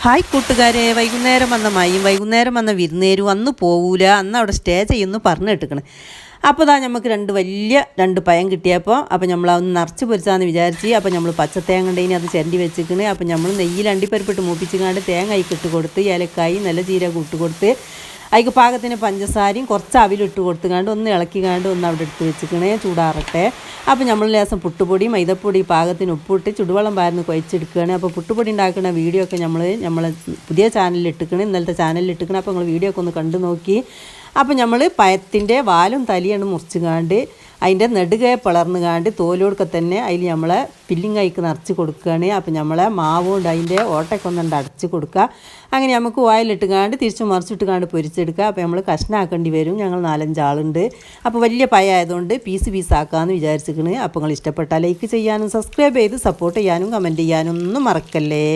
Hi കൂട്ടുകാരെ, വൈകുന്നേരം വന്ന മയും വൈകുന്നേരം വന്ന വിരുന്നേരും അന്ന് പോവില്ല, അന്ന് അവിടെ സ്റ്റേ ചെയ്യുമെന്ന് പറഞ്ഞു കേട്ടിക്കണം. അപ്പോൾ നമുക്ക് രണ്ട് പയം കിട്ടിയപ്പോൾ അപ്പോൾ നമ്മൾ അതൊന്ന് നിറച്ച് പൊരിച്ചാന്ന് വിചാരിച്ച്. അപ്പോൾ നമ്മൾ പച്ചത്തേങ്ങ ഉണ്ടെങ്കിൽ അത് ചിരണ്ടി വെച്ചിക്കണ്. അപ്പോൾ നമ്മൾ നെയ്യിൽ അണ്ടിപ്പരിപ്പിട്ട് മൂപ്പിച്ചിക്കാണ്ട് തേങ്ങ ഇട്ട് കൊടുത്ത് ഏലക്കായി നല്ല ജീരകം ഇട്ട് കൊടുത്ത് അതിക്ക് പാകത്തിന് പഞ്ചസാരയും കുറച്ച് അവിലിട്ട് കൊടുത്തുകാണ്ട് ഒന്ന് ഇളക്കിക്കാണ്ട് ഒന്ന് അവിടെ എടുത്ത് വെച്ചിക്കണേ ചൂടാറട്ടെ. അപ്പോൾ നമ്മൾ ലേശം പുട്ടുപൊടി മൈദപ്പൊടി പാകത്തിന് ഉപ്പിട്ട് ചുടുവെള്ളം പാർന്ന് കുഴച്ചെടുക്കുകയാണ്. അപ്പോൾ പുട്ടുപൊടി ഉണ്ടാക്കുന്ന വീഡിയോ ഒക്കെ നമ്മളെ പുതിയ ചാനലിൽ ഇട്ടിക്കണം, ഇന്നലത്തെ ചാനലിൽ ഇട്ടിക്കണം. അപ്പോൾ നിങ്ങൾ വീഡിയോ ഒക്കെ ഒന്ന് കണ്ടു നോക്കി. അപ്പോൾ നമ്മൾ പഴത്തിൻ്റെ വാലും തലിയാണ് മുറിച്ചുകാണ്ട് അതിൻ്റെ നെടുകെ പിളർന്നുകാണ്ട് തോലോടൊക്കെ തന്നെ അതിൽ നമ്മളെ ഫില്ലിങ് ആയിക്ക് നിറച്ച് കൊടുക്കുകയാണ്. അപ്പോൾ നമ്മളെ മാവുകൊണ്ട് അതിൻ്റെ ഓട്ടയൊക്കെ ഒന്നുണ്ട് അടച്ച് കൊടുക്കുക. അങ്ങനെ നമുക്ക് ഓയിലിട്ടുകാണ്ട് തിരിച്ച് മറിച്ചിട്ടുകാണ്ട് പൊരിച്ചെടുക്കുക. അപ്പോൾ നമ്മൾ കഷ്ണമാക്കേണ്ടി വരും, ഞങ്ങൾ 4-5 ആളുണ്ട്. അപ്പോൾ വലിയ പയമായതുകൊണ്ട് പീസ് ആക്കാമെന്ന് വിചാരിച്ചിരിക്കണ്. അപ്പോൾ നിങ്ങൾ ഇഷ്ടപ്പെട്ടാൽ ലൈക്ക് ചെയ്യാനും സബ്സ്ക്രൈബ് ചെയ്ത് സപ്പോർട്ട് ചെയ്യാനും കമൻറ്റ് ചെയ്യാനും ഒന്നും മറക്കല്ലേ.